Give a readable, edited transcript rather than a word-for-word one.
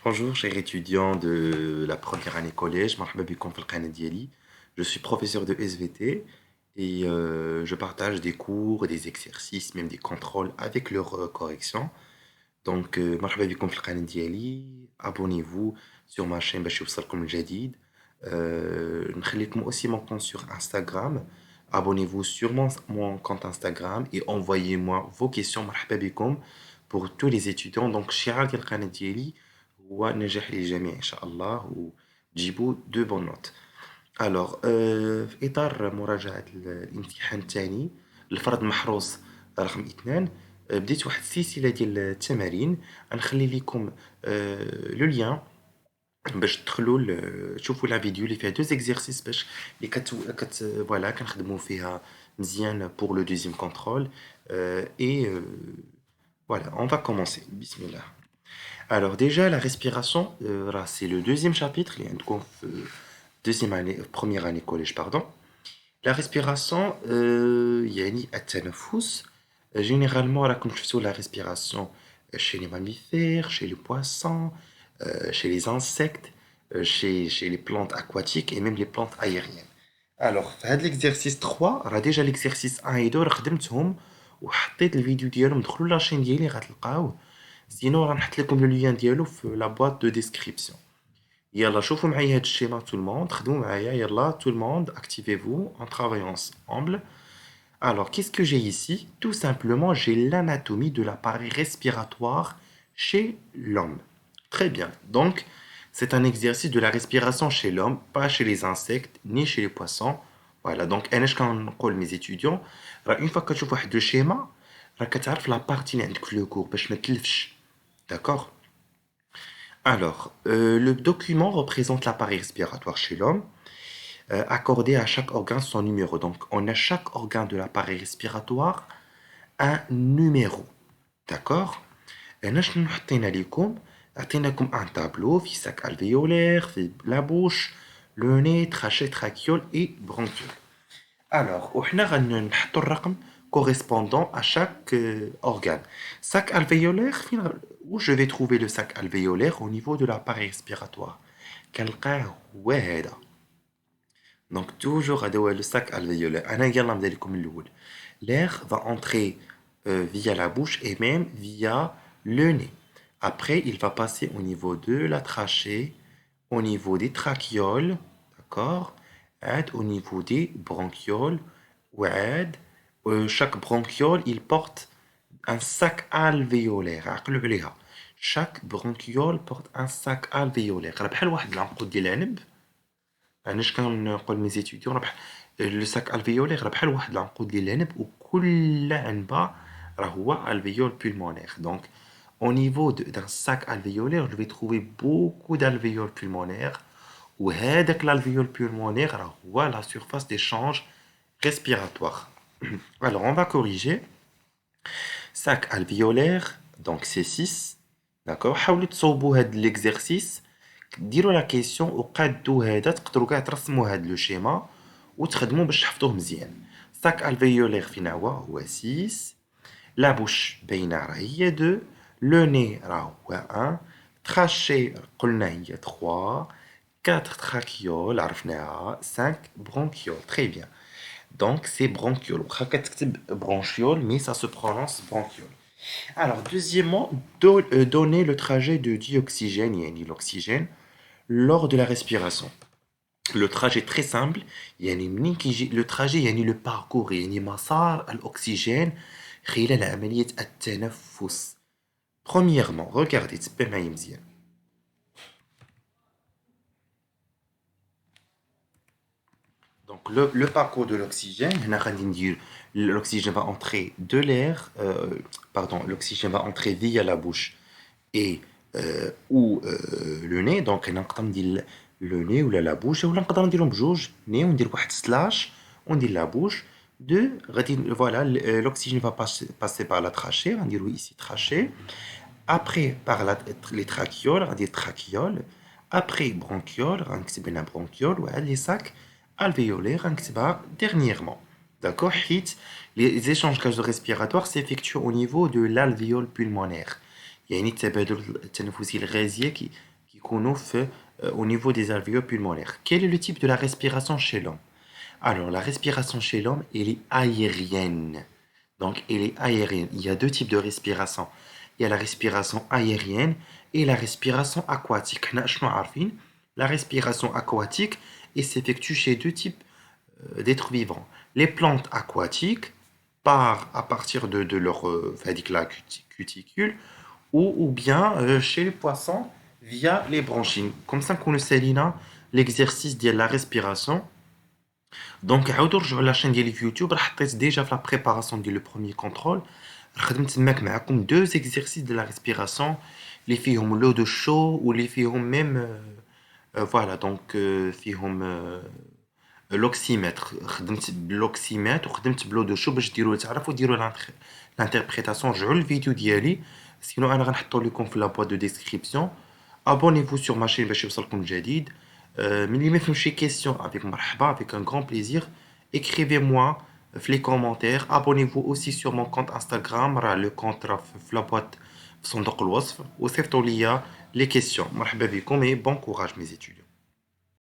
Bonjour, chers étudiants de la première année collège. مرحبا بكم في القناة ديالي. Je suis professeur de SVT et je partage des cours, des exercices, même des contrôles avec leurs corrections. Donc, مرحبا بكم في القناة ديالي. Abonnez-vous sur ma chaîne باش يوصلكم الجديد. نخليكم aussi mon compte sur Instagram. Abonnez-vous sur mon compte Instagram et envoyez-moi vos questions. مرحبا بكم pour tous les étudiants. Donc, شعار ديال القناة ديالي هو نجاح للجميع إن شاء الله وتجيبوا دو بون نوت. الوغ في إطار مراجعة الامتحان الثاني الفرد محروس رقم 2. بديت واحد السلسلة ديال التمارين. غنخلي لكم لو ليان باش تدخلوا تشوفوا لا فيديو اللي فيها دو زيكزيرسيس باش اللي فوالا كنخدموا فيها مزيان بور لو دوزيام كونترول. اي فوالا اون فا كومونسي بسم الله. Alors déjà, la respiration, c'est le deuxième chapitre, deuxième année, première année collège, pardon. La respiration, يعني التنفس. Généralement, راكم شفتوا la respiration chez les mammifères, chez les poissons, chez les insectes, chez les plantes aquatiques et même les plantes aériennes. Alors, في هذا l'exercice 3 راه déjà l'exercice 1 et 2 راه خدمتهم وحطيت الفيديو ديالهم. دخلوا لاشين ديالي غتلقاوه. سينو غنحط لكم لو لين ديالو في لا بواط دو ديسكريبسيون. يلا شوفوا معايا هاد الشيما tout le monde, خدموا معايا يلا tout le monde, activez-vous, on travaille ensemble. Alors, qu'est-ce que j'ai ici? Tout simplement, j'ai l'anatomie de l'appareil respiratoire chez l'homme. Très bien. Donc, c'est un exercice de la respiration chez l'homme, pas chez les insectes, ni chez les poissons. Voilà. Donc, أنا اش كنقول mes étudiants, راه une fois que تشوف واحد لو شيما راه كتعرف لا بارتي اللي عندك في لو كور باش ما تلفش. D'accord? Alors, le document représente l'appareil respiratoire chez l'homme, accordé à chaque organe son numéro. Donc, on a chaque organe de l'appareil respiratoire un numéro. D'accord? هنا شنو حطينا لكم؟ عطيناكم un tableau في sac alvéolaire, في la bouche, le nez, trachée, trachéole et bronchiole. Alors, وحنا غنحطوا الرقم correspondant à chaque organe. Sac alvéolaire, où je vais trouver le sac alvéolaire au niveau de l'appareil respiratoire. كنلقاه هو هذا. Donc toujours هذا هو le sac alvéolaire. أنا يلا نبدا لكم الأول. L'air va entrer via la bouche et même via le nez. Après, il va passer au niveau de la trachée, au niveau des trachéoles, d'accord? Au niveau des bronchioles, وعاد chaque bronchiole, il porte un sac alvéolaire. عقلوا عليها. Chaque bronchiole porte un sac alvéolaire. راه بحال واحد العنقود ديال العنب. انا اش كنقول مي زيتيديون راه لو ساك الفيولير راه بحال واحد العنقود ديال العنب وكل عنبه راه هو الفيول pulmonaire. Donc au niveau d'un sac alvéolaire, je vais trouver beaucoup d'alvéoles pulmonaires. وهذاك l'alvéole pulmonaire راه هو la surface d'échange respiratoire. Alors on va corriger. Sac alvéolaire, donc c'est 6. D'accord? حاولوا تصوبوا هاد l'exercice. ديروا لا كيسيون وقادوا هذا تقدروا كاع ترسموا هاد لو شيما وتخدموا باش تحفظوه مزيان. ساك الفيولير فينا هو 6. لا بوش باينه راه هي 2. لو ني راه هو 1. تراشي قلنا هي 3. 4 تراكيول عرفناها. 5 برونكيول. Très bien. Donc c'est bronchiole. واخا كتكتب bronchiole mais ça se prononce bronchiole. Alors deuxièmement, donner le trajet de dioxygène, يعني l'oxygène lors de la respiration. Le trajet est très simple. يعني منين كيجي le trajet يعني le parcours يعني مسار الأكسجين خلال عملية التنفس. Premièrement, regardez تبع معايا مزيان. Donc le parcours de l'oxygène, هنا غادي ندير l'oxygène va entrer de l'air, pardon, l'oxygène va entrer via la bouche et ou le nez. Donc هنا نقدر ندير لو ني ولا لا بوش ولا نقدر نديرهم بجوج ني وندير واحد سلاش وندير لا بوش دو غادي فوالا l'oxygène va passer par la trachée غنديرو ici trachée après par les trachéoles غندير trachéoles après bronchiole غنكتب هنا bronchiole وعاد لي sacs alvéolaires غنكتبها dernièrement. D'accord? حيت les échanges gazorespiratoires s'effectuent au niveau de l'alvéole pulmonaire. يعني التبادل التنفسي الغازية يكونوا au niveau des alvéoles pulmonaires. Quel est le type de la respiration chez l'homme? Alors, la respiration chez l'homme, elle est aérienne. Donc, elle est aérienne. Il y a deux types de respiration. Il y a la respiration aérienne et la respiration aquatique. Nous savons la respiration aquatique s'effectue chez deux types d'êtres vivants. Les plantes aquatiques, à partir de leur la cuticule, ou bien chez les poissons via les branchines. Comme ça qu'on sait l'exercice de la respiration. Donc, je vais la chaîne de YouTube, je déjà fait la préparation du premier contrôle. Je vais deux exercices de la respiration, les filles ont l'eau de chaud ou les filles ont même voilà donc فيهم l'oxymètre خدمت بالoxymètre وخدمت بلو دو شو باش ديروا تعرفوا ديروا l'interprétation جو الفيديو ديالي sinon انا غنحطو لكم في لا boîte de description. Abonnez-vous sur ma chaîne باش يوصلكم الجديد. من اللي ما فهمش شي question avec مرحبا avec un grand plaisir. Écrivez-moi في les commentaires. Abonnez-vous aussi sur mon compte Instagram راه le compte راه في la boîte في صندوق الوصف وصيفطوا ليا les questions. مرحبا بكم et bon courage mes étudiants.